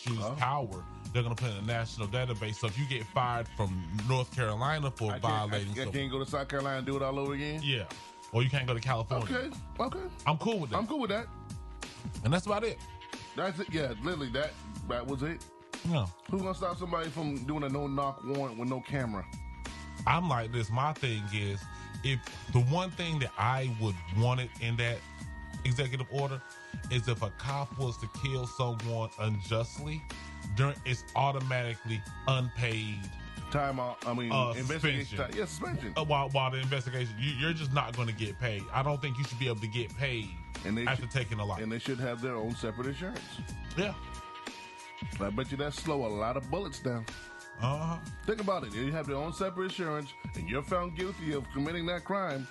choose power, they're going to put in a national database. So if you get fired from North Carolina for violating I can't go to South Carolina and do it all over again? Yeah. Or you can't go to California. Okay. I'm cool with that. I'm cool with that. And that's about it. That's it. Yeah, literally, that was it. Yeah. Who's going to stop somebody from doing a no-knock warrant with no camera? I'm like this. My thing is, if the one thing that I would want it in that executive order is if a cop was to kill someone unjustly, it's automatically unpaid time out. I mean, investigation. Yeah, suspension. While the investigation, you're just not going to get paid. I don't think you should be able to get paid after taking a life. And they should have their own separate insurance. Yeah. I bet you that slow a lot of bullets down. Think about it. You have their own separate insurance, and you're found guilty of committing that crime.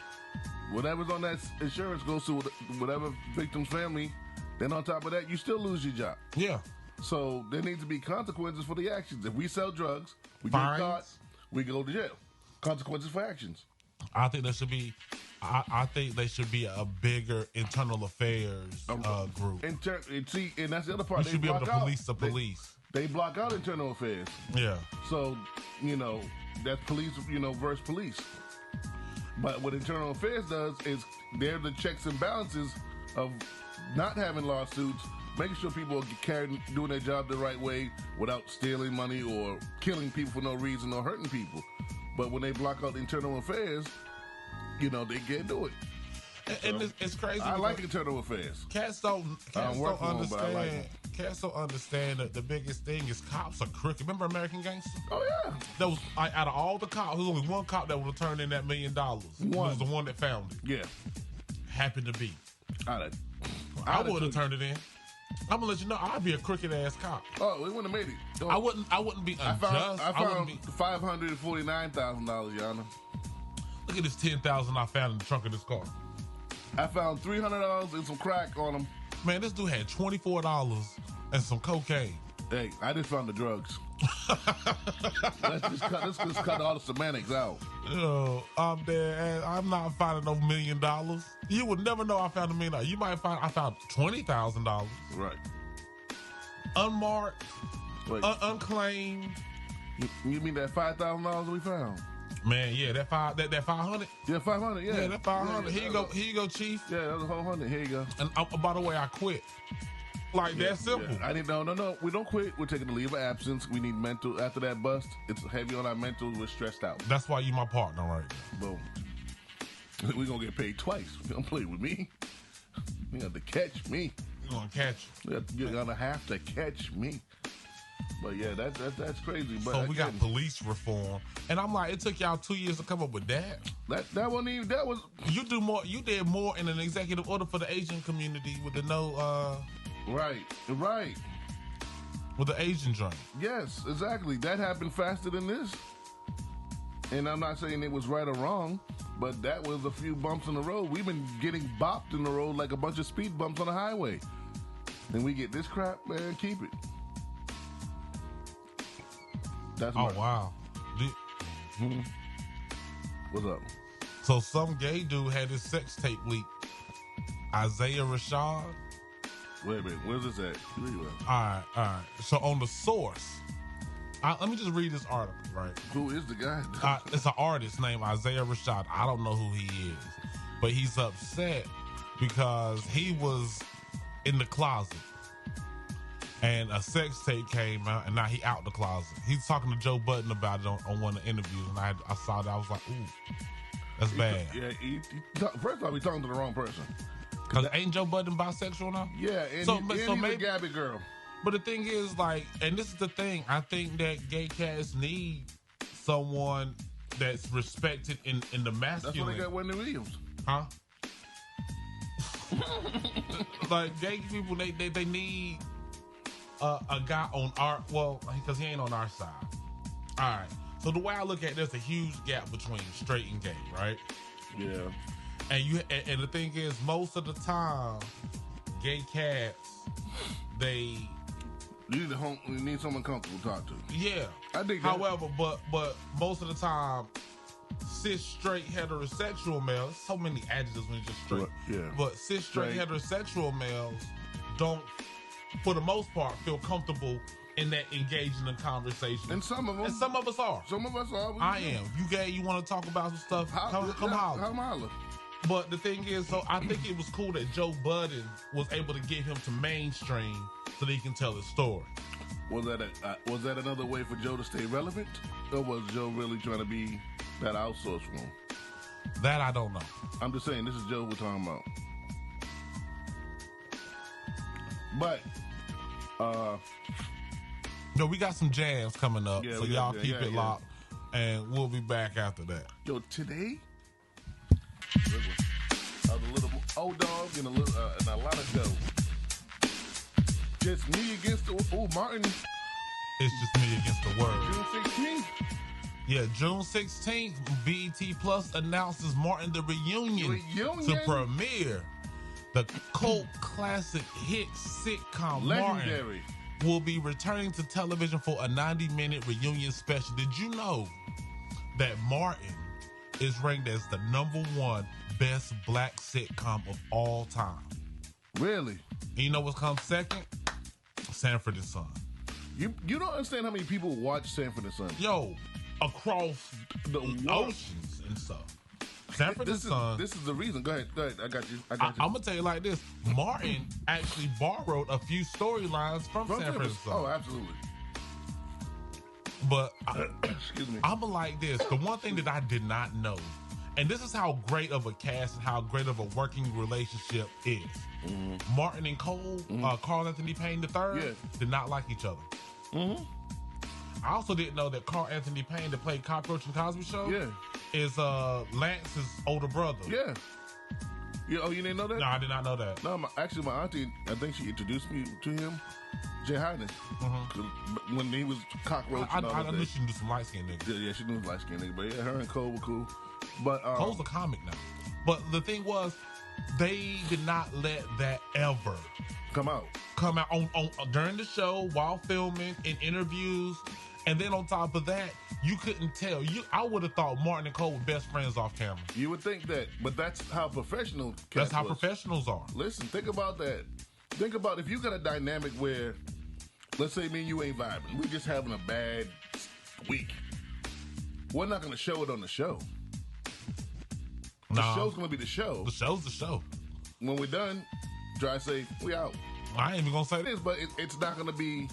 Whatever's on that insurance goes to whatever victim's family. Then on top of that, you still lose your job. Yeah. So there needs to be consequences for the actions. If we sell drugs, we get caught, we go to jail. Consequences for actions. I think there should be. I think there should be a bigger internal affairs group. And that's the other part. You should be able to police the police. They block out internal affairs. Yeah. So that's police. Versus police. But what internal affairs does is they're the checks and balances of not having lawsuits, making sure people are doing their job the right way without stealing money or killing people for no reason or hurting people. But when they block out internal affairs, they can't do it. And it's crazy. I like internal affairs. Cats don't understand. But I like it. Cats don't understand that the biggest thing is cops are crooked. Remember American Gangster? Oh yeah. That was out of all the cops, there was only one cop that would have turned in that $1 million. It was the one that found it. Yeah. Happened to be. I would have turned it in. I'm gonna let you know I'd be a crooked ass cop. Oh, we wouldn't have made it. I wouldn't be unjust. I found $549,000, Your Honor. Look at this $10,000 I found in the trunk of this car. I found $300 and some crack on him. Man, this dude had $24 and some cocaine. Hey, I just found the drugs. Let's just cut all the semantics out. I'm dead, and I'm not finding no $1 million. You would never know I found $1 million. You might find I found $20,000. Right. Unmarked, unclaimed. You mean that $5,000 we found? Man, yeah, that 500. Yeah, 500. Yeah, that 500. Here you go, Chief. Yeah, that was a whole 100. Here you go. And by the way, I quit. That simple. Yeah. I didn't. No. We don't quit. We're taking a leave of absence. We need mental. After that bust, it's heavy on our mentals. We're stressed out. That's why you my partner, right? Boom. We're gonna get paid twice. You don't play with me. You have to catch me. You're gonna catch you. You're gonna have to catch me. But yeah, that's crazy. But so we got police reform, and I'm like, it took y'all 2 years to come up with that. That wasn't even. That was you do more. You did more in an executive order for the Asian community with the no. Right. With the Asian joint. Yes, exactly. That happened faster than this. And I'm not saying it was right or wrong, but that was a few bumps in the road. We've been getting bopped in the road like a bunch of speed bumps on the highway. Then we get this crap, man, keep it. That's wow. What's up? So some gay dude had his sex tape leaked. Isaiah Rashad. Wait a minute, where's this at? Where you at? All right. So on the source, let me just read this article, right? Who is the guy? It's an artist named Isaiah Rashad. I don't know who he is, but he's upset because he was in the closet and a sex tape came out, and now he out the closet. He's talking to Joe Budden about it on one of the interviews, and I saw that. I was like, ooh, that's bad. First off, he's talking to the wrong person. Because ain't Joe Budden bisexual now? Yeah, and he's a Gabby girl. But the thing is, and this is the thing, I think that gay cats need someone that's respected in the masculine. That's why they got Wendy Williams. Huh? Gay people, they need a guy on because he ain't on our side. All right. So the way I look at it, there's a huge gap between straight and gay, right? Yeah. And the thing is, most of the time, gay cats, you need someone comfortable to talk to. Yeah. I think. However, but most of the time, cis straight heterosexual males. So many adjectives when you're just straight. Yeah. But cis straight heterosexual males don't, for the most part, feel comfortable in that engaging in conversation. And some of them. And some of us are. Some of us are. I am. You want to talk about some stuff? Come holler. Come holler. But the thing is, so I think it was cool that Joe Budden was able to get him to mainstream so that he can tell his story. Was that another way for Joe to stay relevant, or was Joe really trying to be that outsourced one? That I don't know. I'm just saying, this is Joe we're talking about. But, no, we got some jams coming up, yeah, so y'all keep it locked, and we'll be back after that. Yo, today, I was a little old dog and a lot of Joe. Just me against the Martin. It's just me against the world. June 16th. Yeah, June 16th, BET Plus announces Martin the Reunion to premiere. The cult classic hit sitcom Legendary. Martin will be returning to television for a 90-minute reunion special. Did you know that Martin is ranked as the #1 best black sitcom of all time? Really? And you know what comes second? Sanford and Son. You don't understand how many people watch Sanford and Son. Yo, across the oceans and stuff. Sanford and Son. This is the reason. Go ahead. I got you. I'm gonna tell you like this. Martin actually borrowed a few storylines from Sanford and Son. Oh, absolutely. But Excuse me. I'm like this. The one thing that I did not know, and this is how great of a cast and how great of a working relationship is. Mm-hmm. Martin and Cole, Carl Anthony Payne III, did not like each other. Mm-hmm. I also didn't know that Carl Anthony Payne, that played Cockroach in Cosby Show, is Lance's older brother. Yeah. Oh, you didn't know that? No, I did not know that. No, actually, my auntie, I think she introduced me to him, Jay Highness, when he was Cockroach. I knew she knew some light skinned niggas. Yeah, she knew light skinned niggas. But yeah, her and Cole were cool. But Cole's a comic now. But the thing was, they did not let that ever come out on during the show, while filming, in interviews. And then on top of that, you couldn't tell. I would have thought Martin and Cole were best friends off camera. You would think that, but that's how professional. That's how professionals are. Listen, think about that. Think about if you got a dynamic where, let's say me and you ain't vibing. We just having a bad week. We're not going to show it on the show. The show's going to be the show. The show's the show. When we're done, try to say, we out. I ain't even going to say this, but it's not going to be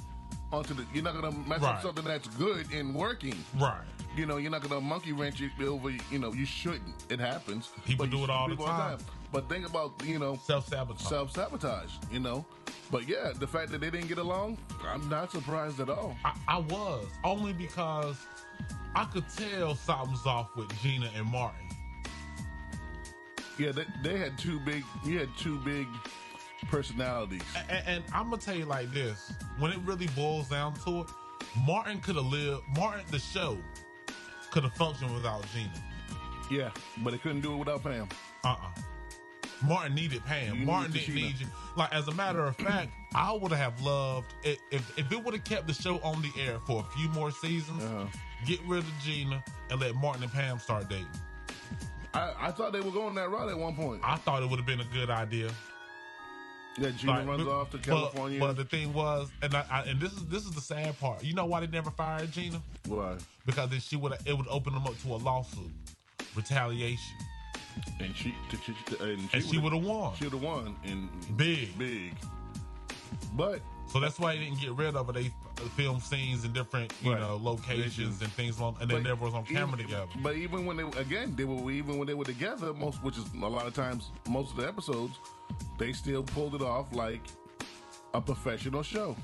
onto the. You're not going to mess up something that's good and working. Right. You know, you're not going to monkey wrench it over. You know, you shouldn't. It happens. People do it all the time. But think about, self-sabotage. You know. But yeah, the fact that they didn't get along, I'm not surprised at all. I was only because I could tell something's off with Gina and Martin. Yeah, they had two big. You had two big personalities. And I'm gonna tell you like this: when it really boils down to it, Martin could have lived. Martin, the show, could have functioned without Gina. Yeah, but it couldn't do it without Pam. Martin needed Pam. Martin didn't need you. Like, as a matter of fact, I would have loved it if it would have kept the show on the air for a few more seasons. Get rid of Gina and let Martin and Pam start dating. I thought they were going that route at one point. I thought it would have been a good idea. Yeah, Gina runs off to California. But the thing was, and this is the sad part. You know why they never fired Gina? Why? Because then it would open them up to a lawsuit, retaliation, and she would have won. She would have won, and big. But so that's why they didn't get rid of it. They filmed scenes in different, locations and things, and they never was on camera together. But even when they were together, which is a lot of times, most of the episodes, they still pulled it off like a professional show.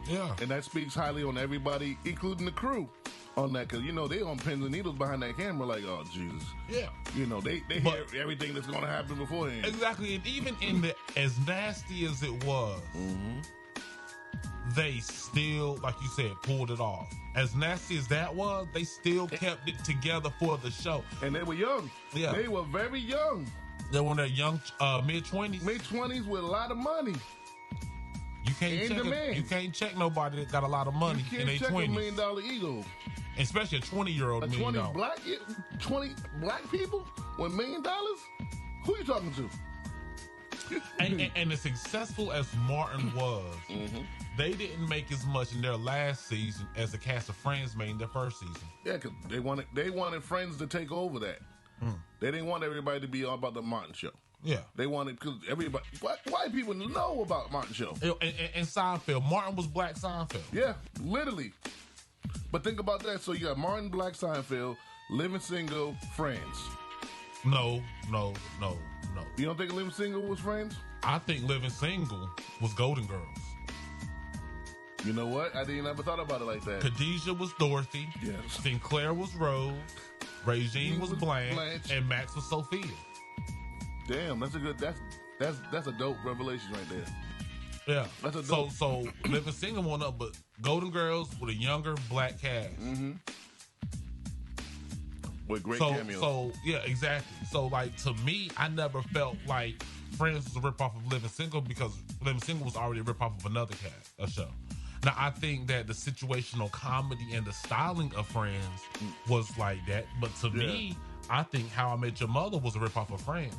Yeah, and that speaks highly on everybody, including the crew, on that, because they on pins and needles behind that camera, like, oh Jesus. Yeah, they hear everything that's going to happen beforehand. Exactly, and even in the as nasty as it was. They still, like you said, pulled it off. As nasty as that was, they still kept it together for the show. And they were young. Yeah. They were very young. They were in their young mid-20s. Mid-20s with a lot of money. You can't check nobody that got a lot of money in their 20s. You can't check $1 million ego. Especially a 20-year-old $1 million. 20 black people with $1 million? Who are you talking to? and as successful as Martin was, they didn't make as much in their last season as the cast of Friends made in their first season. Yeah, because they wanted Friends to take over that. They didn't want everybody to be all about the Martin Show. Yeah. They wanted, because everybody, white people know about Martin Show. And Seinfeld. Martin was Black Seinfeld. Yeah, literally. But think about that. So you got Martin, Black Seinfeld, Living Single, Friends. No. You don't think Living Single was Friends? I think Living Single was Golden Girls. You know what? I didn't ever thought about it like that. Khadijah was Dorothy. Yes. Sinclair was Rose. Regine was Blanche. And Max was Sophia. Damn, that's a dope revelation right there. Yeah. That's a dope. So Living Single went up, but Golden Girls with a younger black cast. With great cameos. So yeah, exactly. So like to me, I never felt like Friends was a ripoff of Living Single because Living Single was already a ripoff of another show. Now I think that the situational comedy and the styling of Friends was like that, but to me, I think How I Met Your Mother was a ripoff of Friends.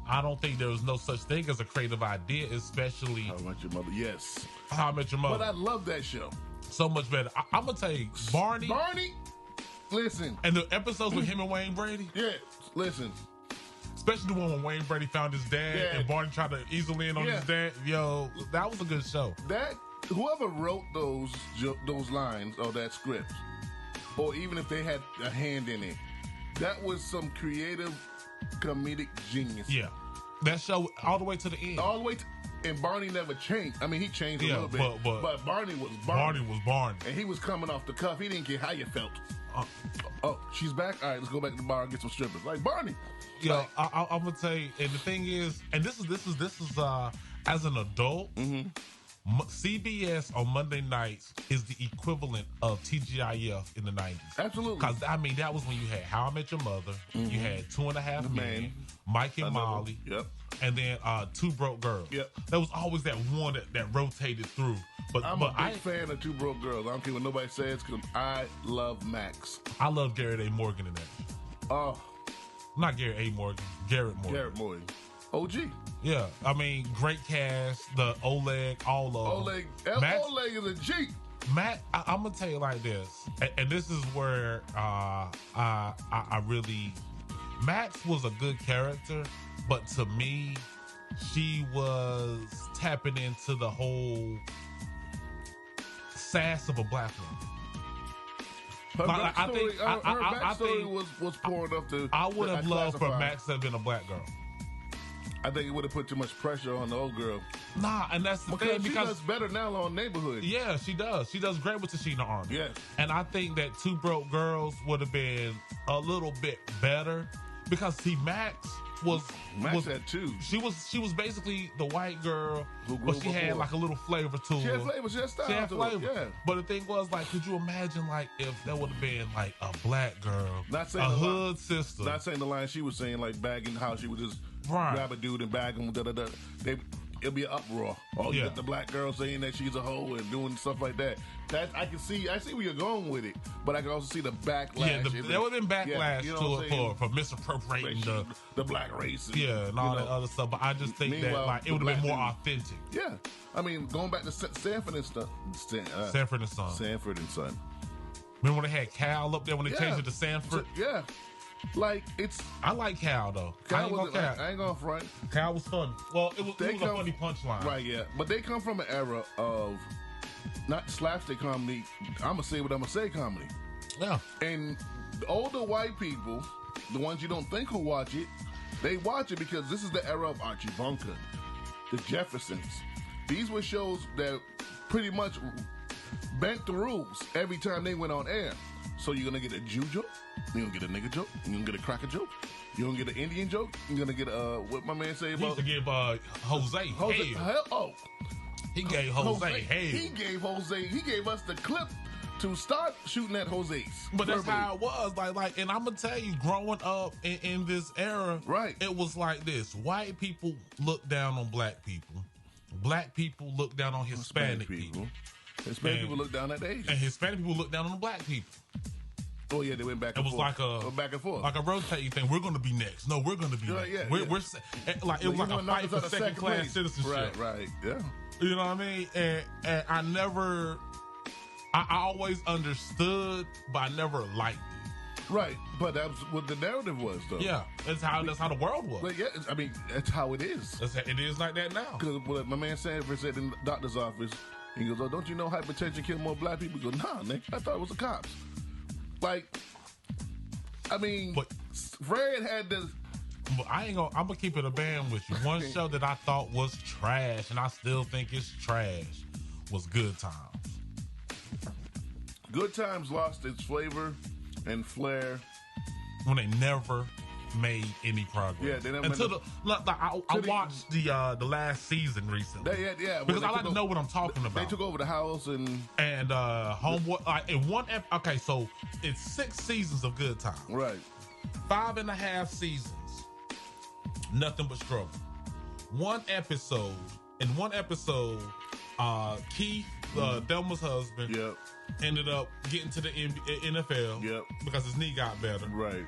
I don't think there was no such thing as a creative idea, especially How I Met Your Mother. Yes. How I Met Your Mother. But I love that show. So much better. I'm gonna tell you, Barney. Listen. And the episodes with him and Wayne Brady. Yeah, listen. Especially the one when Wayne Brady found his dad and Barney tried to easel in on his dad. Yo, that was a good show. That whoever wrote those lines or that script, or even if they had a hand in it, that was some creative comedic genius. Yeah. That show all the way to the end. All the way to, and Barney never changed. I mean, he changed a little bit, but Barney was Barney. Barney was Barney. And he was coming off the cuff. He didn't care how you felt. Oh, she's back? All right, let's go back to the bar and get some strippers. Like, Barney. Yeah, like, I'm going to tell you, and the thing is, and this is as an adult, CBS on Monday nights is the equivalent of TGIF in the 90s. Absolutely. Because, I mean, that was when you had How I Met Your Mother, you had 2.5 Men, Mike and Molly, and then Two Broke Girls. Yep. There was always that one that rotated through. But I'm a big fan of Two Broke Girls. I don't care what nobody says because I love Max. I love Garrett A. Morgan in that. Oh. Not Garrett A. Morgan, Garrett Morgan. Garrett Morgan. OG. Yeah, I mean, great cast, the Oleg, all of them. Oleg is a G. Matt, I'm gonna tell you like this, and this is where I really, Max was a good character, but to me, she was tapping into the whole sass of a black woman. Her backstory was poor enough to. I would have loved for Max to have been a black girl. I think it would have put too much pressure on the old girl. Nah, and that's the thing. Because she does better now on Neighborhood. Yeah, she does. She does great with Tashina Arnold. Yeah. And I think that Two Broke Girls would have been a little bit better because, see, Max had two. She was basically the white girl, but she had like a little flavor to her. She had flavor. She had style. She had flavor. Yeah. But the thing was, like, could you imagine, like, if there would have been like a black girl, a hood sister? Not saying the line she was saying, like bagging how she would just grab a dude and bag him. It'll be an uproar. Oh, you get the black girl saying that she's a hoe and doing stuff like that. I see where you're going with it, but I can also see the backlash. Yeah, there would have been backlash to it for misappropriating the black race. And all that other stuff. But I just think that like it would have been more authentic. Yeah, I mean, going back to Sanford and stuff. Sanford and Son. Sanford and Son. Remember when they had Cal up there when they changed it to Sanford? Yeah. Like, I like Cal though. I ain't gonna front. Cal was fun. Well, it was a funny punchline. Right, yeah. But they come from an era of not slapstick comedy. I'm gonna say what I'm gonna say comedy. Yeah. And the older white people, the ones you don't think who watch it, they watch it because this is the era of Archie Bunker, the Jeffersons. These were shows that pretty much bent the rules every time they went on air. So you're gonna get a Jew joke, you're gonna get a nigga joke, you're gonna get a cracker joke, you're gonna get an Indian joke, you're gonna get what my man say about. He used to give Jose hell. He gave Jose hell. He gave us the clip to start shooting at Jose's. But that's how it was. Like, and I'm gonna tell you, growing up in this era, right? It was like this: white people look down on black people, black people look down on Hispanic people. Hispanic people look down at the Asians. And Hispanic people look down on the black people. Oh yeah, they went back and forth. It was like back and forth. Like a rotating thing. We're going to be next. No, we're going to be next. Yeah, we're like, it was like a fight for second class citizenship. Right, yeah. You know what I mean? And I always understood, but I never liked it. Right, but that's what the narrative was, though. Yeah, that's how the world was. But yeah, I mean, that's how it is. It is like that now. Because what my man Sanford said in the doctor's office, he goes, "Oh, don't you know hypertension kill more black people?" He goes, "Nah, Nick, I thought it was the cops." Like, I mean, But- Fred had this. But I'm gonna keep it a band with you. One show that I thought was trash, and I still think it's trash, was Good Times. Good Times lost its flavor and flair. When they never made any progress. Yeah, they never until I watched the last season recently. Because I like to know what I'm talking about. They took over the house and Homeboy. Like in one okay, so it's 6 seasons of Good Times. Right. 5.5 seasons. Nothing but struggle. In one episode, Keith, Thelma's husband, ended up getting to the NFL because his knee got better. Right.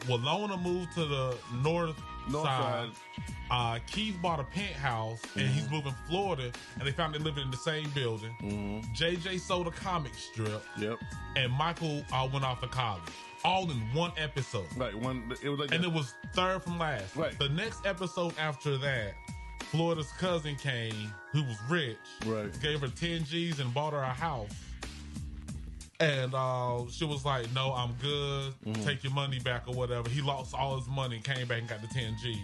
Walona moved to the north side. Keith bought a penthouse and he's moving to Florida, and they found they living in the same building. JJ sold a comic strip. And Michael went off to college. All in one episode. Right. It was third from last. Right. The next episode after that, Florida's cousin came, who was rich. Right. Gave her 10 G's and bought her a house. And she was like, "No, I'm good. Take your money back or whatever." He lost all his money and came back and got the 10 G's.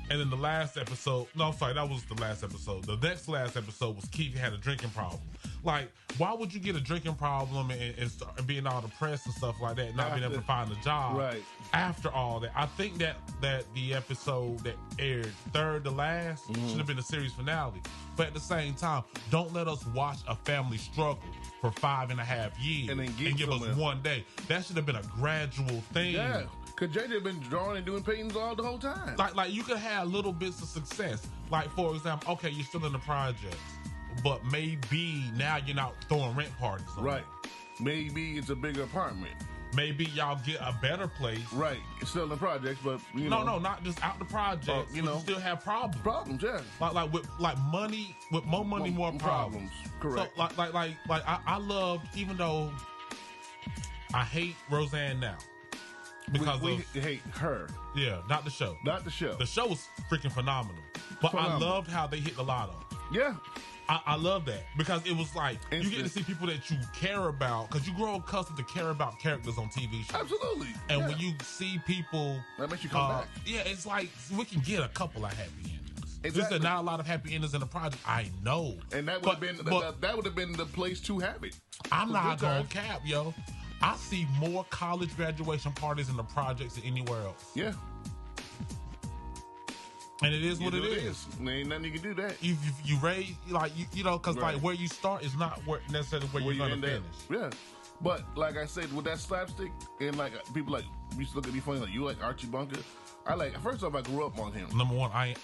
And then the last episode, no, I'm sorry, that was the last episode. The next last episode was Keith had a drinking problem. Like, why would you get a drinking problem and start being all depressed and stuff like that, not being able to find a job? Right. After all that, I think that the episode that aired third to last should have been the series finale. But at the same time, don't let us watch a family struggle for 5.5 years and then give us one day. That should have been a gradual thing. Yeah. Because JJ been drawing and doing paintings all the whole time. Like you could have little bits of success. Like, for example, okay, you're still in the projects, but maybe now you're not throwing rent parties on. Right. Maybe it's a bigger apartment. Maybe y'all get a better place. Right. It's still in the projects, but you know. No, not just out the projects. You still have problems. Problems, yeah. Like with money, with more money, more problems. Correct. So I loved, even though I hate Roseanne now. Because we hate her. Yeah, not the show. Not the show. The show was freaking phenomenal. But I loved how they hit the lotto. Yeah. I love that because it was like you get to see people that you care about, because you grow accustomed to care about characters on TV shows. Absolutely. And when you see people, that makes you come back. Yeah, it's like we can get a couple of happy endings. Exactly. Just not a lot of happy endings in the project. I know, and that would have been that would have been the place to have it. I'm not gonna cap, yo. I see more college graduation parties in the projects than anywhere else. Yeah. And it is what it is. There ain't nothing you can do that. You raise, like, you know, because like where you start is not necessarily where you're going to finish. Yeah. But like I said, with that slapstick, and like people like used to look at me funny, like, you like Archie Bunker. First off, I grew up on him. Number one, I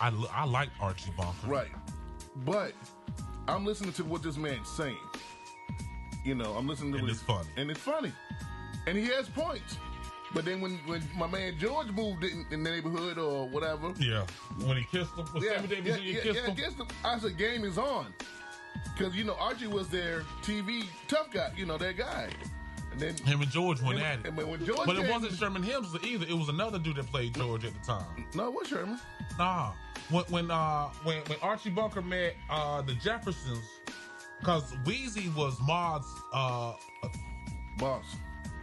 like Archie Bunker. Right. But I'm listening to what this man's saying. You know, I'm listening to and it's funny. And it's funny. And he has points. But then when my man George moved in the neighborhood or whatever. Yeah. When he kissed him. Kissed him. I said, game is on. Because, you know, Archie was their TV tough guy. You know, that guy. And then him and George went at it. And when George but it wasn't Sherman Hemsley either. It was another dude that played George at the time. No, it was Sherman. Nah. When Archie Bunker met the Jeffersons, because Weezy was Maud's boss.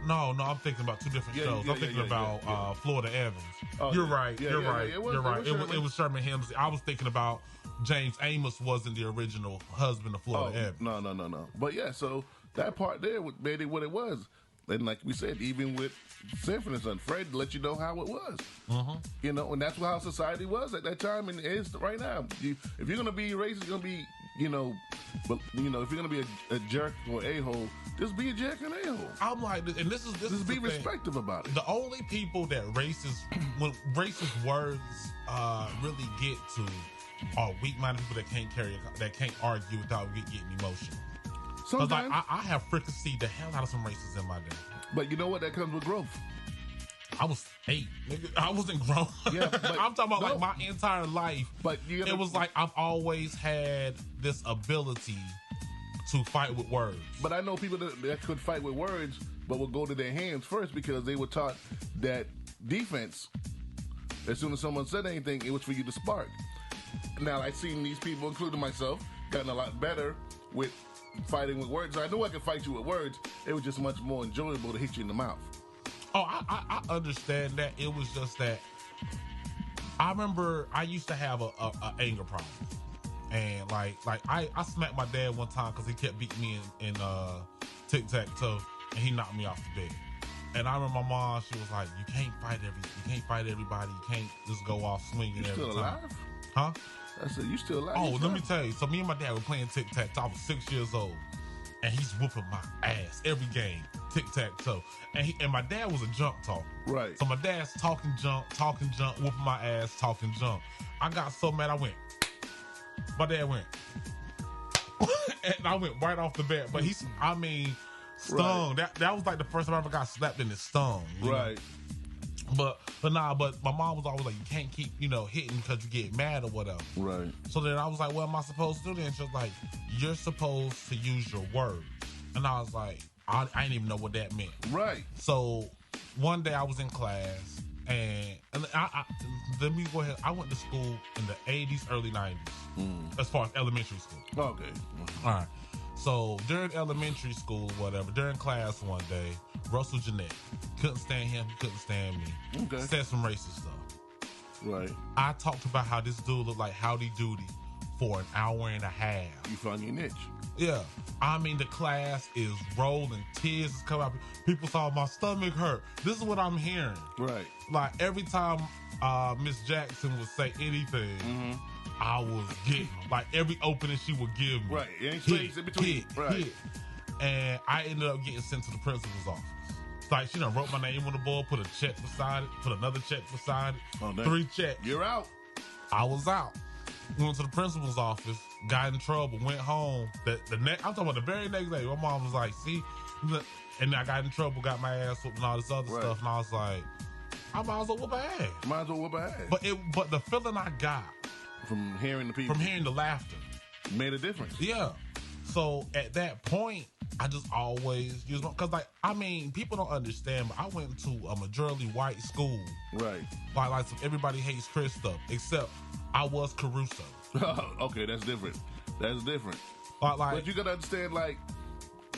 No, I'm thinking about two different shows. I'm thinking about Florida Evans. Oh, you're right. You're right. It was Sherman Hemsley. I was thinking about James Amos wasn't the original husband of Florida Evans. No. But yeah, so that part there made it what it was. And like we said, even with Sanford and Son, Fred let you know how it was. You know, and that's how society was at that time, and it is right now. If you're gonna be racist, you're gonna be, if you're gonna be a jerk or a-hole, just be a jerk and a-hole. I'm like, and this is be respectful about it. The only people that when racist words really get to are weak-minded people that can't argue without getting emotional. Because I have fricasseed the hell out of some racists in my day. But you know what? That comes with growth. I was 8, nigga. I wasn't grown. Yeah, but I'm talking about like my entire life. But it was like I've always had this ability to fight with words. But I know people that could fight with words, but would go to their hands first because they were taught that defense. As soon as someone said anything, it was for you to spark. Now I've seen these people, including myself, gotten a lot better with fighting with words. I knew I could fight you with words. It was just much more enjoyable to hit you in the mouth. Oh, I understand that. It was just that I remember I used to have a anger problem. And like I smacked my dad one time because he kept beating me in tic-tac-toe, and he knocked me off the bed. And I remember my mom, she was like, you can't fight everybody. You can't just go off swinging every time. You still alive? Huh? I said, you still alive? Oh, let me tell you. So me and my dad were playing tic-tac-toe. I was 6 years old. And he's whooping my ass every game, tic-tac-toe. And my dad was a junk talker. Right. So my dad's talking junk, whooping my ass, talking junk. I got so mad, I went. My dad went. And I went right off the bat. But stung. Right. That was like the first time I ever got slapped and it stung. Right. Know? But my mom was always like, you can't keep, hitting because you get mad or whatever. Right. So then I was like, what am I supposed to do then? She was like, you're supposed to use your words. And I was like, I didn't even know what that meant. Right. So one day I was in class and I let me go ahead. I went to school in the 80s, early 90s, as far as elementary school. Okay. All right. So during elementary school or whatever, during class one day, Russell Jeanette, couldn't stand him, he couldn't stand me. Okay. Said some racist stuff. Right. I talked about how this dude looked like Howdy Doody for an hour and a half. You found your niche. Yeah. The class is rolling, tears is coming out. People saw my stomach hurt. This is what I'm hearing. Right. Like every time Miss Jackson would say anything, I was getting like every opening she would give me. Right. Any space in between. Hit. And I ended up getting sent to the principal's office. Like she done wrote my name on the board, put a check beside it, put another check beside it. Oh, 3 checks. You're out. I was out. Went to the principal's office, got in trouble, went home. I'm talking about the very next day. My mom was like, see? And I got in trouble, got my ass whooped and all this other stuff. And I was like, I might as well whoop her ass. Might as well whoop her ass. But the feeling I got from hearing the people, from hearing the laughter, made a difference. Yeah. So at that point, I just always use because people don't understand, but I went to a majority white school. Right. Like everybody hates Chris stuff, except I was Caruso. Okay, that's different. That's different. But you gotta understand,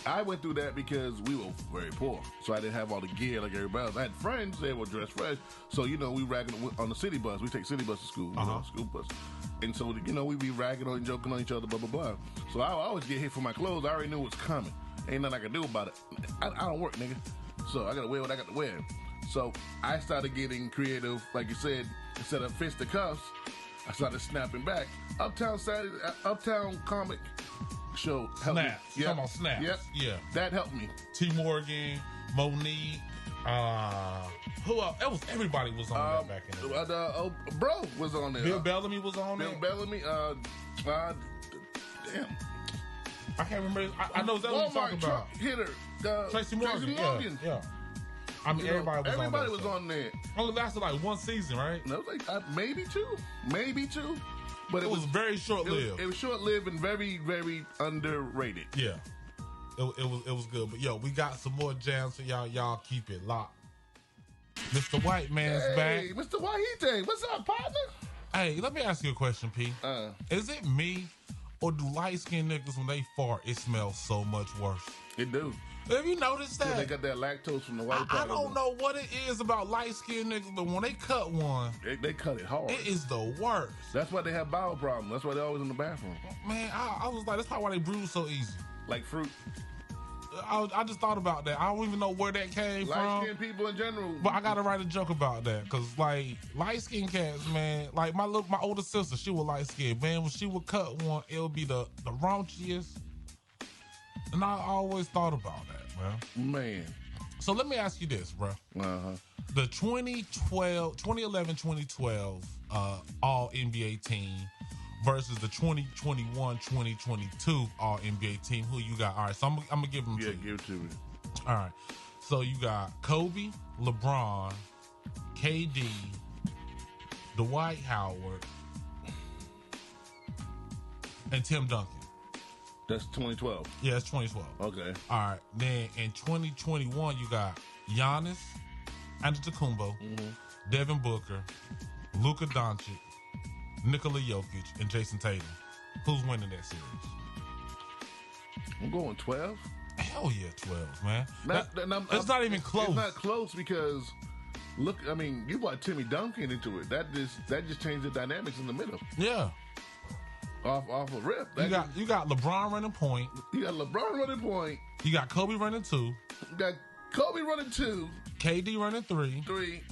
I went through that because we were very poor, so I didn't have all the gear like everybody else. I had friends; they were dressed fresh. So we ragging on the city bus. We take city bus to school, school bus, and so we be ragging on and joking on each other, blah blah blah. So I always get hit for my clothes. I already knew what's coming. Ain't nothing I can do about it. I don't work, nigga. So I gotta wear what I got to wear. So I started getting creative, like you said. Instead of fist to cuffs, I started snapping back. Uptown comic show helped Snaps. me. Talking about Snaps. Yep. Yeah. That helped me. T. Morgan, Monique, who else? Everybody was on that back in the day. Bro was on there. Bill Bellamy was on there. Bill Bellamy. Damn. I can't remember. I know that what you're talking about. Hitter. Tracy Morgan. Yeah. Everybody was on there. Only lasted like one season, right? No, it was like maybe two. But it was very short-lived. It was short-lived and very, very underrated. Yeah, it was good. But yo, we got some more jams for y'all. Y'all keep it locked. Mr. White Man's back. Hey, Mr. White, what's up, partner? Hey, let me ask you a question, P. Is it me, or do light-skinned niggas when they fart, it smells so much worse? It do. Have you noticed that? Yeah, they got that lactose from the white part. I don't know what it is about light-skinned niggas, but when they cut one, they cut it hard. It is the worst. That's why they have bowel problems. That's why they're always in the bathroom. Man, I was like, that's probably why they bruise so easy. Like fruit. I just thought about that. I don't even know where that came from. Light-skinned people in general. But I gotta write a joke about that, cause light-skinned cats, man. Like my older sister, she was light-skinned. Man, when she would cut one, it would be the raunchiest. And I always thought about that, man. So let me ask you this, bro. The 2011-2012 All NBA team versus the 2021-2022 All NBA team. Who you got? All right, so I'm gonna give them to you. Yeah, give it to me. All right. So you got Kobe, LeBron, KD, Dwight Howard, and Tim Duncan. That's 2012. Yeah, it's 2012. Okay. All right. Then in 2021, you got Giannis Antetokounmpo, Devin Booker, Luka Doncic, Nikola Jokic, and Jason Tatum. Who's winning that series? I'm going 12. Hell yeah, 12, man. It's not even close. It's not close because look, I mean, you brought Timmy Duncan into it. That just changed the dynamics in the middle. Yeah. Off a rip. You got LeBron running point. You got LeBron running point. You got Kobe running 2. You got Kobe running 2. KD running 3. 3.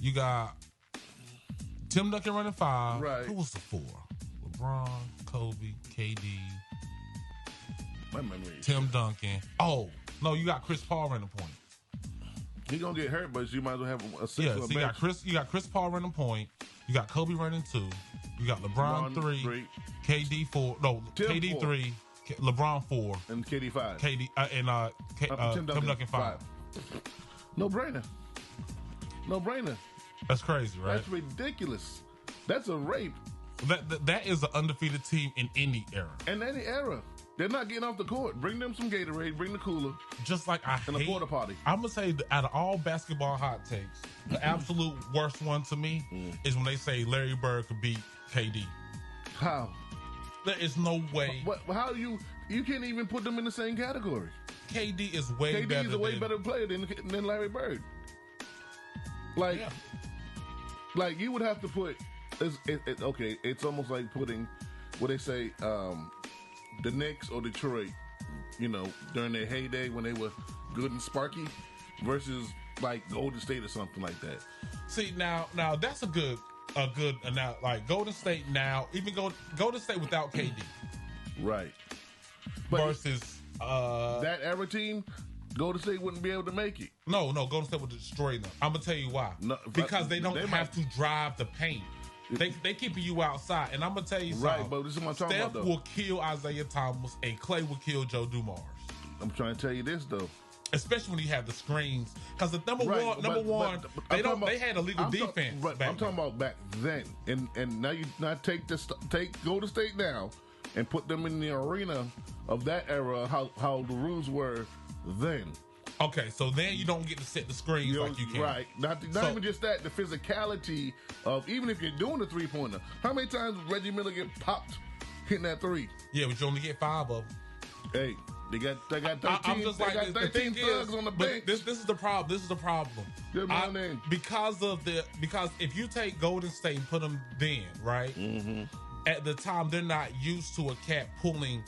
You got Tim Duncan running 5. Right. Who was the 4? LeBron, Kobe, KD, my memory. Tim Duncan. Oh, no, you got Chris Paul running point. He gonna get hurt, but you might as well have a 6 Yeah, on so the bench. you got Chris Paul running point. You got Kobe running 2. You got LeBron 3. KD 4. No, Tim KD 4. 3. LeBron 4. And KD 5. KD Tim Duncan 5. No brainer. That's crazy, right? That's ridiculous. That's a rape. That is an undefeated team in any era. In any era. They're not getting off the court. Bring them some Gatorade. Bring the cooler. Just like and a porta potty. I'm going to say that out of all basketball hot takes, the absolute worst one to me is when they say Larry Bird could beat KD. How? There is no way. How you can't even put them in the same category. KD is way better. KD is a way better player than Larry Bird. Like you would have to put. Okay, it's almost like putting what they say. The Knicks or Detroit, during their heyday when they were good and sparky, versus like Golden State or something like that. See, now that's a good now like Golden State now, even Golden State without KD, right? But versus that era team, Golden State wouldn't be able to make it. No, Golden State would destroy them. I'm gonna tell you why. No, because they don't have to drive the paint. They keeping you outside, and I'm gonna tell you something. Right, but this is what I'm talking about. Steph will kill Isaiah Thomas, and Clay will kill Joe Dumars. I'm trying to tell you this though, especially when you have the screens, because the number one, they had illegal defense. I'm talking about back then, and now you take Golden State now, and put them in the arena of that era. How the rules were then. Okay, so then you don't get to set the screens like you can. Right. Not even just that, the physicality of, even if you're doing a three-pointer, how many times did Reggie Miller get popped hitting that three? Yeah, but you only get 5 of them. Hey, they got 13, I'm just like, they got 13 thugs on the bench. This is the problem. This is the problem. Because if you take Golden State and put them then, right? Mm-hmm. At the time, they're not used to a cat pulling.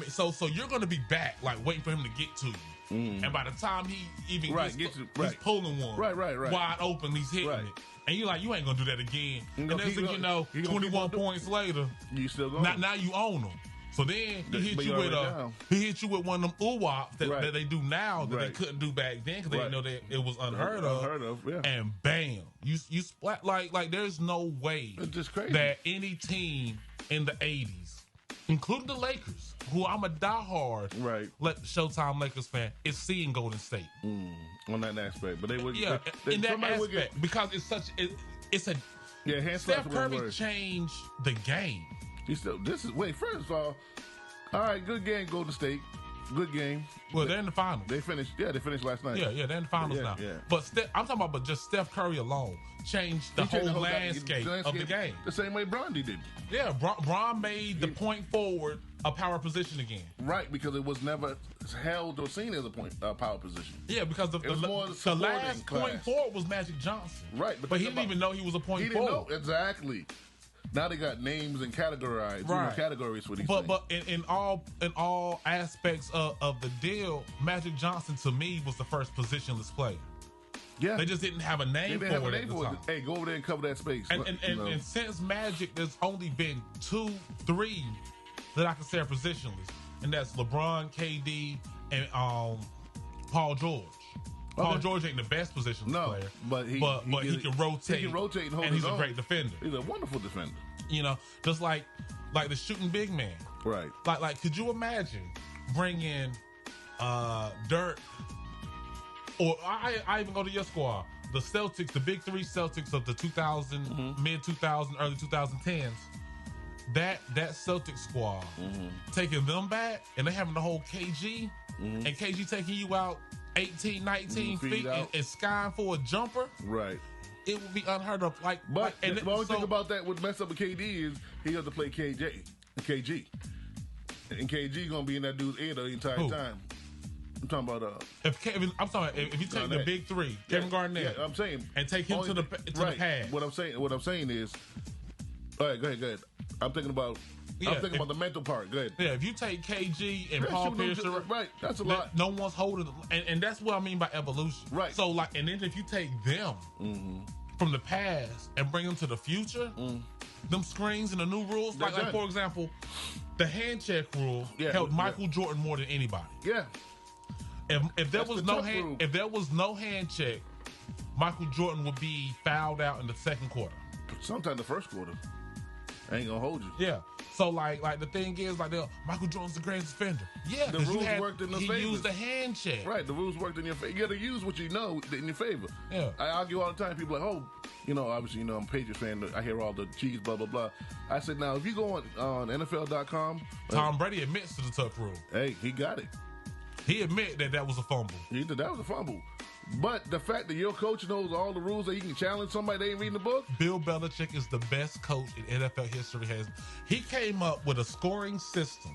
So you're going to be back, like waiting for him to get to you. And by the time he even he's pulling one wide open, he's hitting it. And you're like, you ain't going to do that again. And then 21 points later, you still going. Now you own him. So then he hit you with one of them ooh-wops that they do now that they couldn't do back then because they didn't know that it was unheard of. Yeah. And bam, you splat like there's no way it's just crazy that any team in the 80s, including the Lakers, who I'm a diehard Showtime Lakers fan, is seeing Golden State on that aspect. But they would in that aspect because it's such it's a Steph Curry changed the game. First of all right, good game, Golden State. Good game. Well, they're in the finals. They finished last night. Yeah, they're in the finals now. Yeah. But I'm talking about just Steph Curry alone changed the whole landscape of the game. The same way Bronny did. Yeah, Bron made the point forward a power position again. Right, because it was never held or seen as a power position. Yeah, because the last point forward was Magic Johnson. Right, but he didn't even know he was a point forward. He didn't know exactly. Now they got names and categories for these things. But in all aspects of the deal, Magic Johnson to me was the first positionless player. Yeah, they just didn't have a name for it at the time. Hey, go over there and cover that space. And since Magic, there's only been 2-3 that I consider positionless, and that's LeBron, KD, and Paul George. Paul George ain't the best positionless player, but he can rotate. He can rotate and hold and he's his a great defender. He's a wonderful defender. Just like the shooting big man. Right. Like could you imagine bringing Dirk, or I even go to your squad, the Celtics, the big three Celtics of the 2000, mid 2000, early 2010s, that Celtics squad, taking them back, and they having the whole KG, and KG taking you out 18, 19 feet and skying for a jumper. Right. It would be unheard of. The only thing about that would mess up with KD is he has to play KG. And KG gonna be in that dude's ear the entire time. I'm talking about if you take the big three, Kevin Garnett, I'm saying, and take him to the pad. What I'm saying is, all right, go ahead. I'm thinking about the mental part. Go ahead. Yeah, if you take KG and Paul Pierce, right, that's a lot. No one's holding, and that's what I mean by evolution. Right. So and then if you take them from the past and bring them to the future, them screens and the new rules, like for example, the hand check rule helped Michael Jordan more than anybody. Yeah. If there was no hand check, Michael Jordan would be fouled out in the second quarter. Sometime the first quarter. I ain't gonna hold you. Yeah. So like the thing is Michael Jordan's the greatest defender. Yeah. The rules worked in the favor. He used the hand check. Right. The rules worked in your favor. You gotta use what you know in your favor. Yeah. I argue all the time. People are like, obviously, I'm a Patriots fan. I hear all the cheese, blah, blah, blah. I said, now, if you go on NFL.com. Tom Brady admits to the tuck rule. Hey, he got it. He admit that was a fumble. He said that was a fumble. But the fact that your coach knows all the rules that he can challenge somebody that ain't reading the book. Bill Belichick is the best coach in NFL history. He came up with a scoring system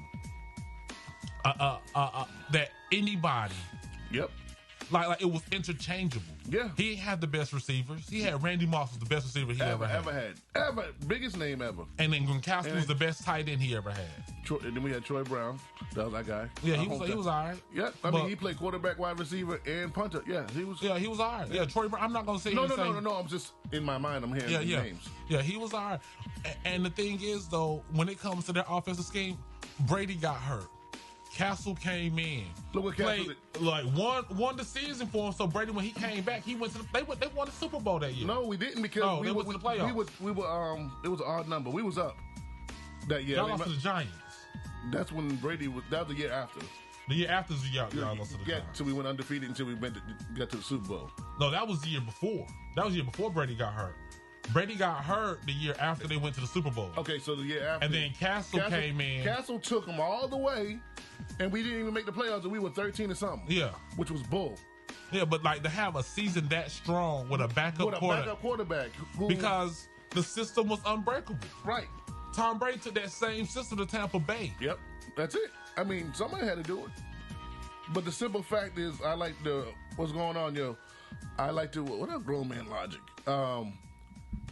that anybody. Yep. Like it was interchangeable. Yeah. He had the best receivers. He had Randy Moss was the best receiver he ever had. Biggest name ever. And then Gronkowski was the best tight end he ever had. And then we had Troy Brown. That was that guy. Yeah, he was all right. Yeah, I mean, he played quarterback, wide receiver, and punter. Yeah, he was. Yeah, he was all right. Yeah, Troy Brown. I'm not gonna say no. I'm just in my mind. I'm hearing names. Yeah, he was all right. And the thing is, though, when it comes to their offensive scheme, Brady got hurt. Castle came in. Look what Castle did. Like won the season for him. So Brady, when he came back, he went to they won the Super Bowl that year. No, we didn't because we went to the playoffs. We were it was an odd number. We was up that year. Y'all lost to the Giants. That's when Brady was. That was the year after. The year after y'all lost to the Giants. So we went undefeated until we got to the Super Bowl. No, that was the year before. That was the year before Brady got hurt. Brady got hurt the year after they went to the Super Bowl. Okay, so the year after. And then Castle came in. Castle took them all the way, and we didn't even make the playoffs, and we were 13 or something. Yeah. Which was bull. Yeah, but to have a season that strong with a backup quarterback. Because the system was unbreakable. Right. Tom Brady took that same system to Tampa Bay. Yep. That's it. I mean, somebody had to do it. But the simple fact is, I like what's going on, yo. I like to, what up, grown man logic?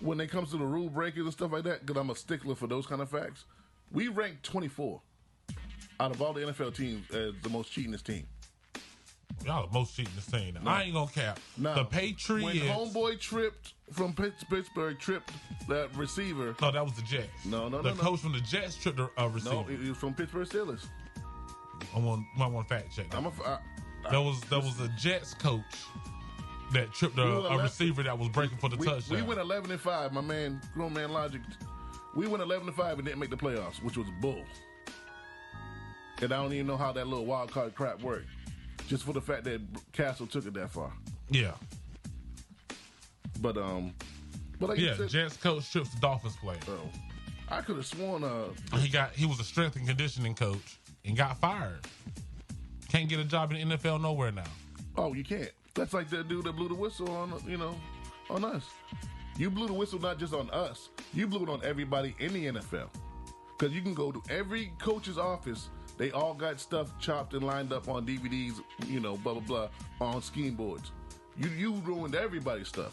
When it comes to the rule breakers and stuff like that, because I'm a stickler for those kind of facts, we ranked 24 out of all the NFL teams as the most cheatingest team. Y'all the most cheatingest team. No. I ain't gonna cap. No. The Patriots. When homeboy tripped from Pittsburgh, tripped that receiver. No, that was the Jets. No. The coach from the Jets tripped a receiver. No, it was from Pittsburgh Steelers. I want to fact check that. That was a Jets coach that tripped a receiver that was breaking for the touchdown. We went 11-5, my man, grown man logic. We went 11-5 and didn't make the playoffs, which was bull. And I don't even know how that little wild card crap worked. Just for the fact that Castle took it that far. Yeah. But like you said, Jets coach trips the Dolphins player. I could have sworn he was a strength and conditioning coach and got fired. Can't get a job in the NFL nowhere now. Oh, you can't. That's like that dude that blew the whistle on us. You blew the whistle not just on us. You blew it on everybody in the NFL. Because you can go to every coach's office. They all got stuff chopped and lined up on DVDs, blah, blah, blah, on scheme boards. You ruined everybody's stuff.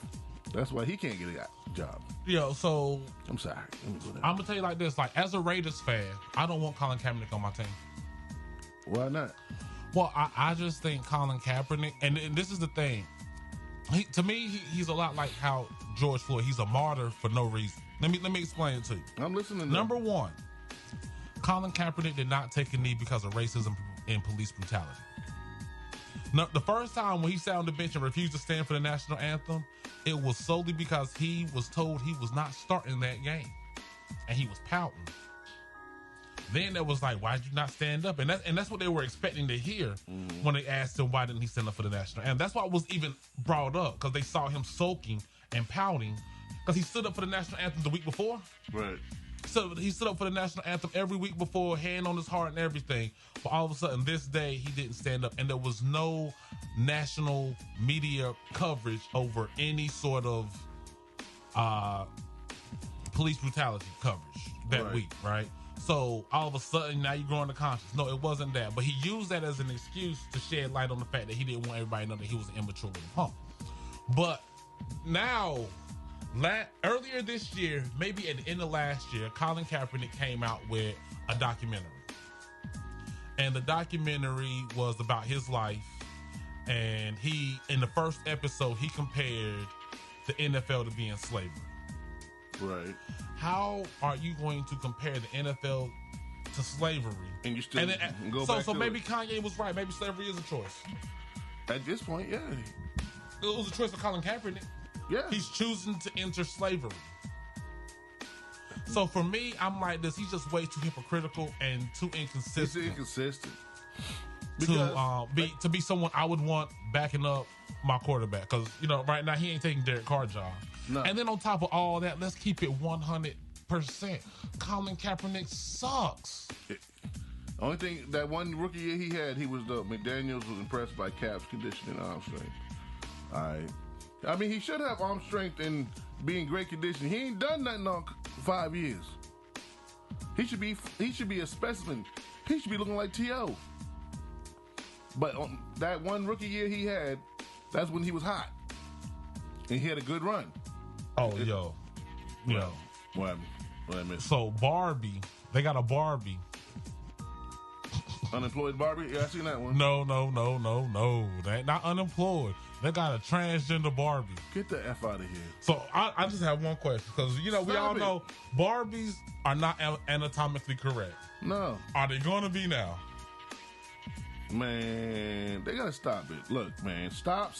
That's why he can't get a job. Yo, so... I'm sorry. I'm going to tell you like this. Like, as a Raiders fan, I don't want Colin Kaepernick on my team. Why not? Well, I just think Colin Kaepernick, and this is the thing. To me, he's a lot like how George Floyd. He's a martyr for no reason. Let me explain it to you. I'm listening. Number one, Colin Kaepernick did not take a knee because of racism and police brutality. Now, the first time when he sat on the bench and refused to stand for the national anthem, it was solely because he was told he was not starting that game, and he was pouting. Then that was like, why did you not stand up? And that's what they were expecting to hear when they asked him why didn't he stand up for the national anthem. That's why it was even brought up, because they saw him sulking and pouting because he stood up for the national anthem the week before. Right. So he stood up for the national anthem every week before, hand on his heart and everything. But all of a sudden, this day, he didn't stand up. And there was no national media coverage over any sort of police brutality coverage that week, right? So all of a sudden, now you're growing the conscience. No, it wasn't that. But he used that as an excuse to shed light on the fact that he didn't want everybody to know that he was an immature little punk. But now, earlier this year, maybe at the end of last year, Colin Kaepernick came out with a documentary. And the documentary was about his life. And in the first episode, he compared the NFL to being slavery. Right. How are you going to compare the NFL to slavery? And you still go back so to maybe it. Kanye was right. Maybe slavery is a choice. At this point, yeah. It was a choice for Colin Kaepernick. Yeah. He's choosing to enter slavery. So for me, I'm like this. He's just way too hypocritical and too inconsistent. It's inconsistent. To be someone I would want backing up my quarterback. Because, right now he ain't taking Derek Carr's job. No. And then on top of all that, let's keep it 100%. Colin Kaepernick sucks. Only thing, that one rookie year he had, he was dope. McDaniels was impressed by Cap's conditioning arm strength. All right. I mean, he should have arm strength and be in great condition. He ain't done nothing on 5 years. He should be a specimen. He should be looking like T.O. But on that one rookie year he had, that's when he was hot. And he had a good run. Oh, yo. What I missed? So Barbie, they got a Barbie. Unemployed Barbie? Yeah, I seen that one. No. They ain't not unemployed. They got a transgender Barbie. Get the F out of here. So I just have one question, because we all know Barbies are not anatomically correct. No. Are they going to be now? Man, they gotta stop it. Look, man, stop.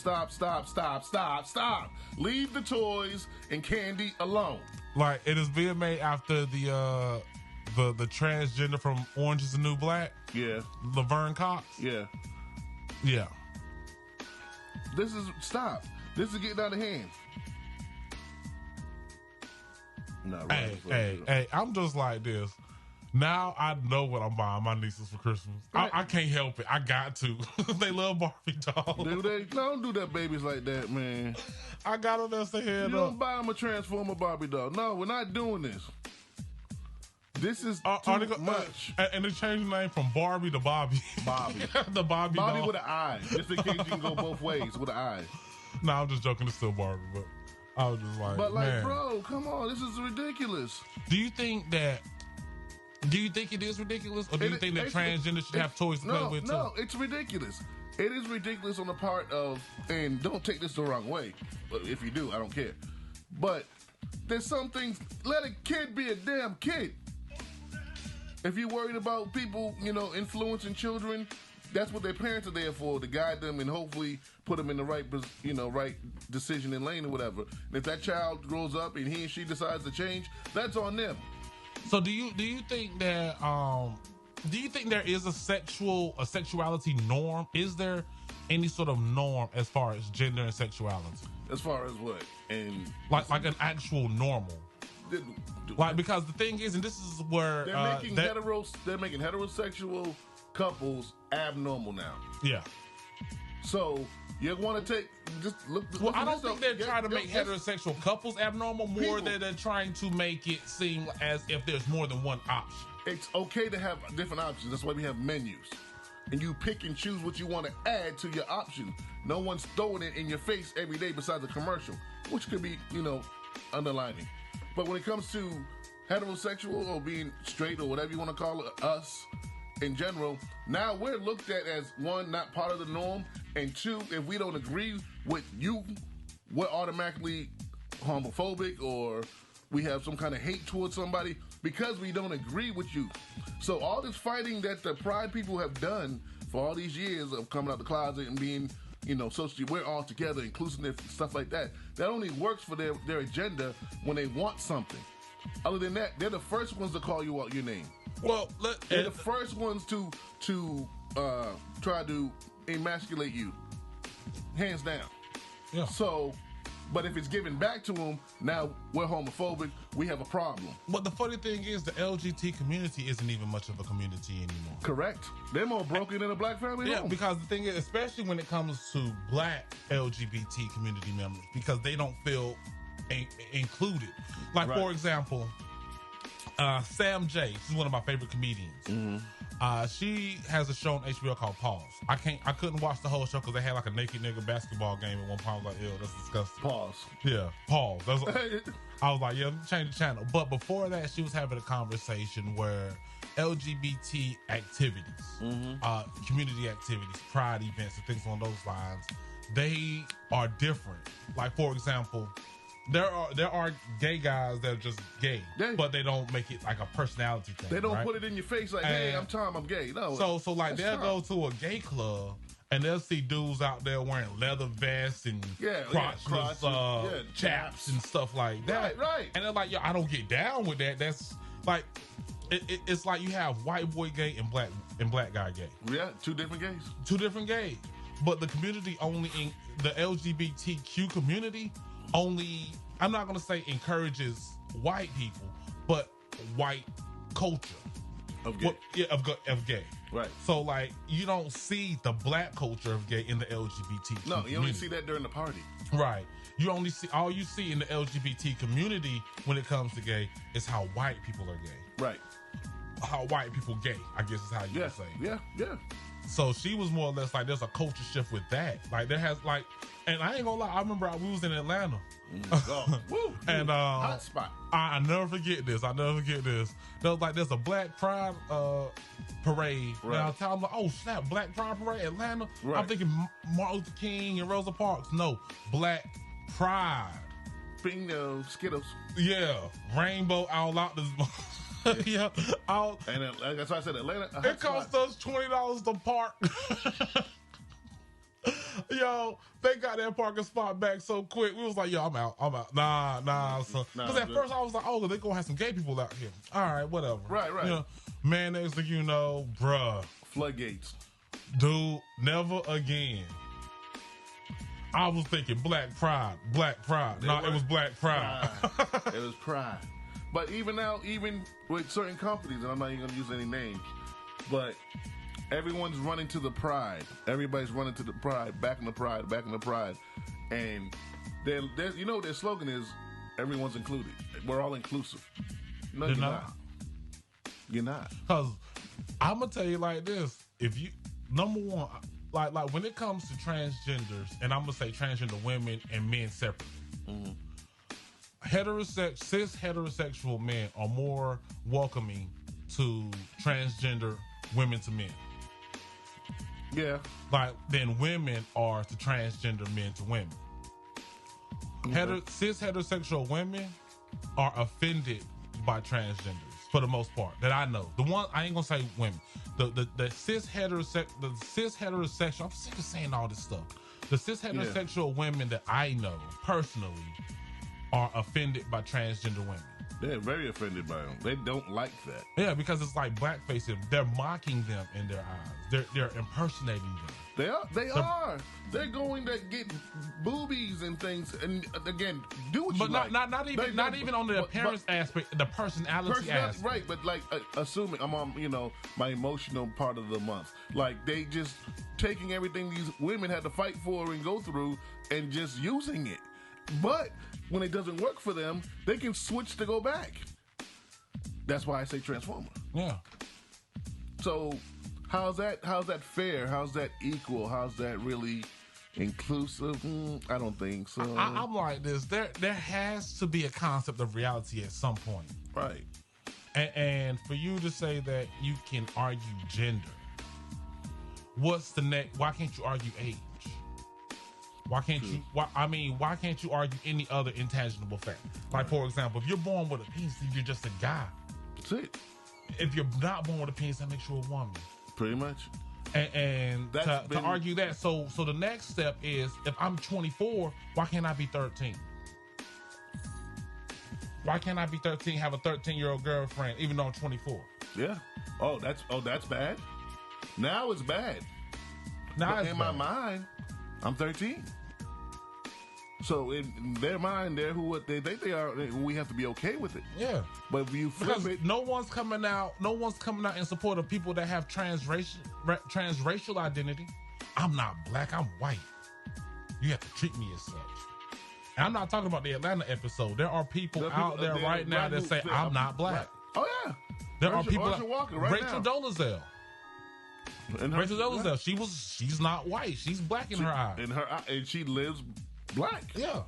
Leave the toys and candy alone. Like, it is being made after the transgender from Orange is the New Black. Yeah. Laverne Cox. Yeah. Yeah. Stop. This is getting out of hand. Not right. Hey, I'm just like this. Now I know what I'm buying my nieces for Christmas. Right. I can't help it. I got to. They love Barbie dolls. Do they? Don't do that babies like that, man. I got to mess their head up. You don't buy them a Transformer Barbie doll. No, we're not doing this. This is too much. And they changed the name from Barbie to Bobby. Bobby. The Bobby doll. With an eye. Just in case you can go both ways with an eye. No, I'm just joking. It's still Barbie, but I was just like, man. Bro, come on. This is ridiculous. Do you think it is ridiculous? Or do you think that transgender should have toys to play with too? No, it's ridiculous. It is ridiculous on the part of, and don't take this the wrong way, but if you do, I don't care. But there's some things, let a kid be a damn kid. If you're worried about people, influencing children, that's what their parents are there for, to guide them and hopefully put them in the right, right decision and lane or whatever. And if that child grows up and he and she decides to change, that's on them. So do you think that there is a sexuality norm? Is there any sort of norm as far as gender and sexuality? As far as what? And like an actual normal. Because the thing is, and this is where they're making heterosexual couples abnormal now. Yeah. So you want to I don't think they're trying to make heterosexual couples abnormal. More than they're trying to make it seem as if there's more than one option. It's okay to have different options. That's why we have menus. And you pick and choose what you want to add to your option. No one's throwing it in your face every day besides a commercial, which could be, underlining. But when it comes to heterosexual or being straight or whatever you want to call it, us in general, now we're looked at as, one, not part of the norm, and two, if we don't agree with you, we're automatically homophobic or we have some kind of hate towards somebody because we don't agree with you. So all this fighting that the pride people have done for all these years of coming out the closet and being, socially, we're all together, inclusive, stuff like that, that only works for their agenda when they want something. Other than that, they're the first ones to call you out your name. Well, they're the first ones to try to emasculate you, hands down. Yeah. So, but if it's given back to them, now we're homophobic. We have a problem. But the funny thing is, the LGBT community isn't even much of a community anymore. Correct. They're more broken than a black family. Yeah, because the thing is, especially when it comes to black LGBT community members, because they don't feel included. Like, for example, Sam J. She's one of my favorite comedians. She has a show on HBO called Pause. I couldn't watch the whole show because they had like a naked nigga basketball game at one point. I was like, ew, that's disgusting. Pause. Yeah, pause. I was like, yeah, change the channel. But before that, she was having a conversation where LGBT activities, community activities, pride events, and things along those lines, they are different. Like, for example, there are gay guys that are just gay, but they don't make it like a personality thing. They don't put it in your face like, hey, I'm Tom, I'm gay. No. So like they'll go to a gay club and they'll see dudes out there wearing leather vests and crotchless chaps and stuff like that. Right. And they're like, yo, I don't get down with that. That's like, it's like you have white boy gay and black guy gay. Yeah, two different gays. But the community the LGBTQ community only, I'm not going to say encourages white people, but white culture. Of gay. Of gay. Right. So, like, you don't see the black culture of gay in the LGBT No, you community. only see that during the party. Right. All you see in the LGBT community when it comes to gay is how white people are gay. Right. How white people gay, I guess is how you would say. Yeah. So she was more or less like, there's a culture shift with that. Like, there has, like, and I ain't gonna lie, I remember we was in Atlanta. And hot spot. I never forget this. There's a Black Pride parade. Right. And I was telling them, oh snap, Black Pride parade, Atlanta. Right. I'm thinking Martin Luther King and Rosa Parks. No, Black Pride. Bingo, Skittles. Yeah, rainbow all out this. Yeah, all. And that's why I said Atlanta. It cost us $20 to park. Yo, they got that parking spot back so quick. We was like, yo, I'm out. Nah. Because at first I was like, oh, they gonna have some gay people out here. All right, whatever. Right. You know, man, next thing you know, bruh. Floodgates. Dude, never again. I was thinking Black Pride. No, it was Black Pride. It was Pride. But even now, even with certain companies, and I'm not even going to use any names, but everyone's running to the Pride. Everybody's running to the Pride, back in the Pride. And their slogan is, everyone's included. We're all inclusive. No, you're not. You're not. Because I'm going to tell you like this. If you, number one, like when it comes to transgenders, and I'm going to say transgender women and men separately, cis heterosexual men are more welcoming to transgender women to men. Yeah. Like, than women are to transgender men to women. Cis heterosexual women are offended by transgenders for the most part that I know. The one, I ain't gonna say women. The cis heterosexual, I'm sick of saying all this stuff. The cis heterosexual women that I know personally are offended by transgender women. They're very offended by them. They don't like that. Yeah, because it's like blackface. They're mocking them in their eyes. They're impersonating them. They are. They're going to get boobies and things. And again, do what you like. But not even on the appearance aspect, the personality aspect. Right, but like assuming I'm on, my emotional part of the month. Like they just taking everything these women had to fight for and go through and just using it. But when it doesn't work for them, they can switch to go back. That's why I say transformer. Yeah. So how's that fair? How's that equal? How's that really inclusive? I don't think so. I'm like this. There has to be a concept of reality at some point. Right. And for you to say that you can argue gender, what's the next? Why can't you argue age? Why can't you? Why can't you argue any other intangible fact? Like, for example, if you're born with a penis, then you're just a guy. That's it. If you're not born with a penis, that makes you a woman. Pretty much. And to argue that, so the next step is, if I'm 24, why can't I be 13? Why can't I be 13, have a 13-year-old girlfriend, even though I'm 24? Yeah. Oh, that's bad. Now it's bad. Now But in my mind, I'm 13. So in their mind, they're what they think they are. We have to be okay with it. Yeah. But if you flip Because it, no one's coming out in support of people that have transracial identity. I'm not black, I'm white. You have to treat me as such. And I'm not talking about the Atlanta episode. There are people out there right now that say I'm not black. Oh yeah. There are people Rachel Walker right Rachel now. Dolezal. Rachel Dolezal, she's not white. She's black in her eyes. And she lives black. Yeah.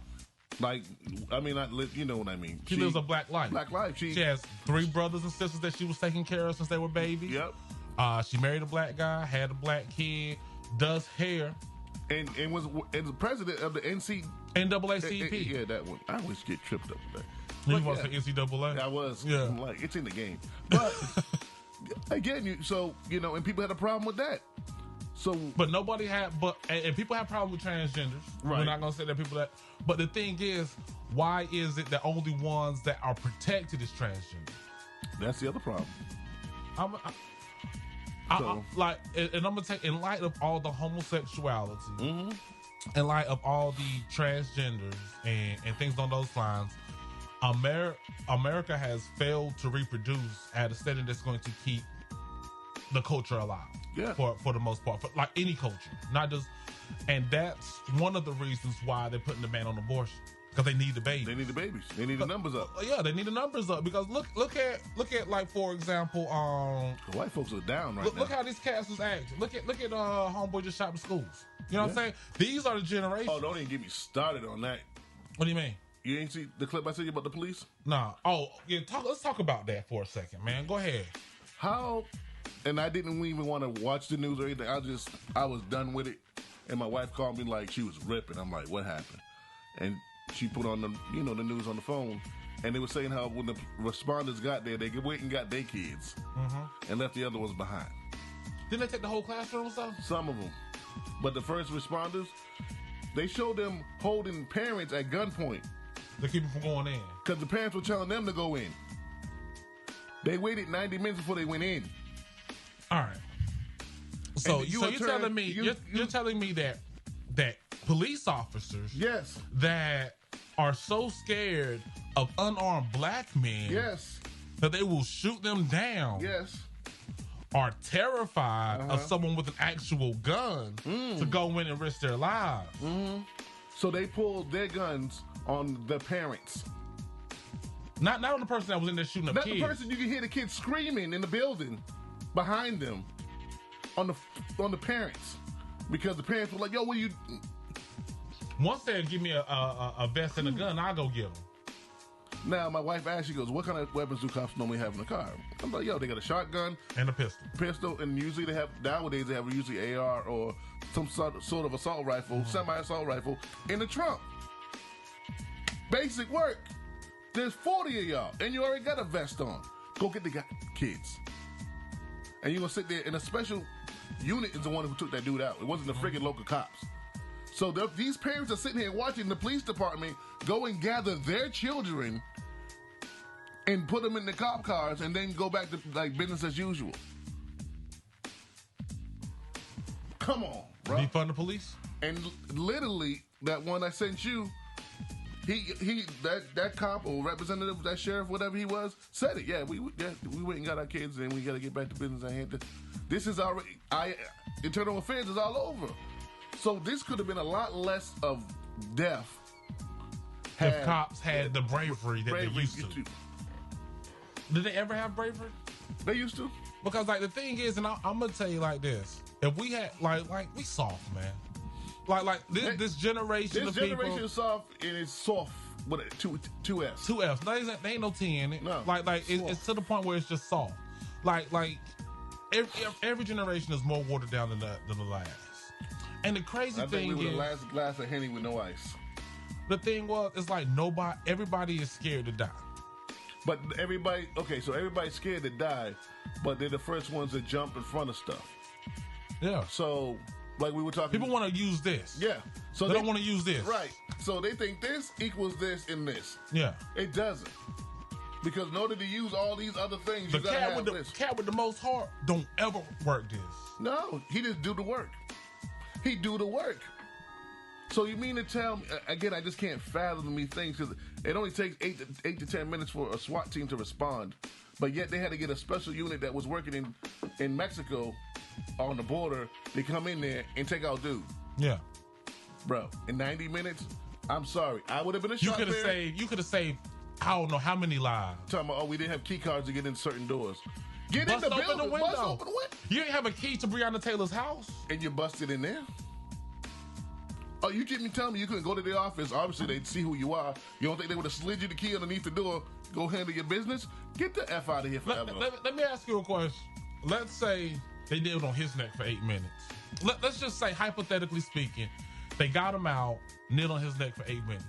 Like, I mean, you know what I mean. She lives a black life. Black life. She has 3 brothers and sisters that she was taking care of since they were babies. Yep. She married a black guy, had a black kid, does hair. And was the president of the NAACP. NAACP. Yeah, that one. I always get tripped up with that. You want to say NCAA? I was. Yeah. I'm like, it's in the game. But again, and people had a problem with that. So, but nobody had, and people have problems with transgenders. Right. We're not going to say that people that, but the thing is, why is it the only ones that are protected is transgender? That's the other problem. And I'm gonna take, in light of all the homosexuality, in light of all the transgenders and things on those lines, America has failed to reproduce at a standard that's going to keep the culture alive. Yeah. For the most part, for like any culture, not just, and that's one of the reasons why they're putting the ban on abortion, because they need the babies. They need the babies. They need the numbers up. Yeah, they need the numbers up, because look at like, for example, the white folks are down right now. Look how these cats was acting. Look at homeboy just shopping schools. You know what I'm saying? These are the generations. Oh, don't even get me started on that. What do you mean? You ain't see the clip I said you about the police? Nah. Oh, yeah. Let's talk about that for a second, man. Go ahead. How? And I didn't even want to watch the news or anything. I was done with it. And my wife called me like she was ripping. I'm like, what happened? And she put on the news on the phone, and they were saying how when the responders got there, they went and got their kids and left the other ones behind. Didn't they take the whole classroom or something? Some of them, but the first responders, they showed them holding parents at gunpoint to keep them from going in, because the parents were telling them to go in. They waited 90 minutes before they went in. All right. So you're telling me you're telling me that police officers, yes, that are so scared of unarmed black men, yes, that they will shoot them down, yes, are terrified of someone with an actual gun to go in and risk their lives. So they pulled their guns on the parents. Not on the person that was in there shooting up Not kids. the person you can hear the kids screaming in the building behind them on the parents, because the parents were like, "Yo, what are you?" Once they give me a vest and a gun, I'll go get them. Now my wife asked, she goes, "What kind of weapons do cops normally have in the car?" I'm like, "Yo, they got a shotgun and a pistol, and usually nowadays they have usually AR or some sort of assault rifle, semi-assault rifle in the trunk. Basic work. There's 40 of y'all, and you already got a vest on. Go get the kids, and you're gonna sit there. And a special unit is the one who took that dude out. It wasn't the friggin' local cops. So these parents are sitting here watching the police department go and gather their children and put them in the cop cars, and then go back to like business as usual. Come on, bro. Defund the police. And literally, that one I sent you, that cop or representative, that sheriff, whatever he was, said it. Yeah, we went and got our kids, and we got to get back to business at hand. This is already internal affairs is all over. So this could have been a lot less of death if cops had the bravery that they used to. Did they ever have bravery? They used to. Because like the thing is, and I'm gonna tell you like this: if we had like we soft, man. Like this generation of people. This generation is soft, and it's soft with two F's. Two F's. They ain't no T in it. No. It's to the point where it's just soft. Like every generation is more watered down than the last. And the crazy thing we were is, the last glass of Henny with no ice. The thing was, it's like everybody is scared to die. But everybody's scared to die, but they're the first ones that jump in front of stuff. Yeah. So, like we were talking, people want to use this. Yeah. So they don't want to use this. Right. So they think this equals this and this. Yeah. It doesn't. Because in order to use all these other things, The you gotta cat have with this. the cat with the most heart don't ever work this. No, he just do the work. He do the work. So you mean to tell me, again, I just can't fathom these things because it only takes 8 to 10 minutes for a SWAT team to respond. But yet they had to get a special unit that was working in Mexico on the border to come in there and take out dude. Yeah. Bro, in 90 minutes, I'm sorry. I would have been a You shot could have there. saved. You could have saved. I don't know how many lives. Talking about, oh, we didn't have key cards to get in certain doors. Get Bust in the open building. the window. Bust open the window. You didn't have a key to Breonna Taylor's house. And you busted in there? Oh, you didn't tell me you couldn't go to the office. Obviously, they'd see who you are. You don't think they would have slid you the key underneath the door, go handle your business? Get the F out of here forever. Let me ask you a question. Let's say they did it on his neck for 8 minutes. Let's just say, hypothetically speaking, they got him out, knit on his neck for 8 minutes,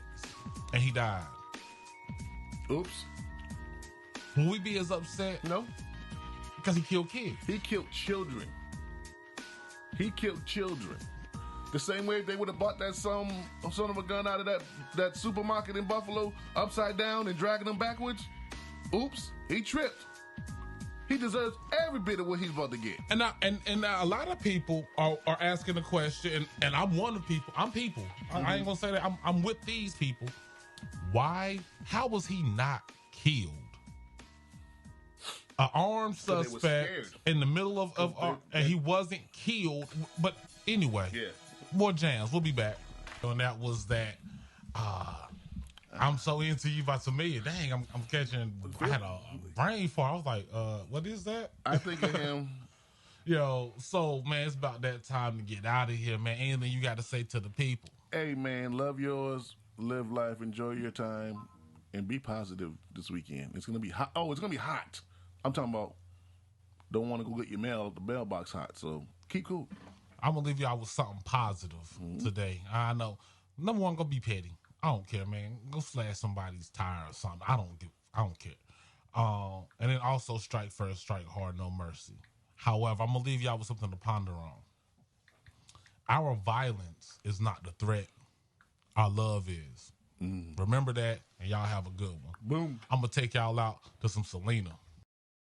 and he died. Oops. Will we be as upset? No. Because he killed kids. He killed children. He killed children. The same way if they would have bought that son of a gun out of that supermarket in Buffalo upside down and dragging them backwards. Oops, he tripped. He deserves every bit of what he's about to get. And now a lot of people are asking the question, and I'm one of the people. I'm people. I ain't gonna say that. I'm with these people. Why? How was he not killed? An armed suspect in the middle of and he wasn't killed. But anyway, yeah. More jams. We'll be back. And that was that. I'm so into you by Tamia. Dang, I'm catching. I had a brain fart. I was like, what is that? I think of him. Yo, so man, it's about that time to get out of here, man. Anything you got to say to the people? Hey, man, love yours, live life, enjoy your time, and be positive this weekend. It's gonna be hot. Oh, it's gonna be hot. I'm talking about. Don't want to go get your mail at the mailbox hot. So keep cool. I'm gonna leave y'all with something positive today. I know. Number one, go be petty. I don't care, man. Go slash somebody's tire or something. I don't care. And then also strike first, strike hard, no mercy. However, I'm gonna leave y'all with something to ponder on. Our violence is not the threat. Our love is. Remember that, and y'all have a good one. Boom. I'm gonna take y'all out to some Selena.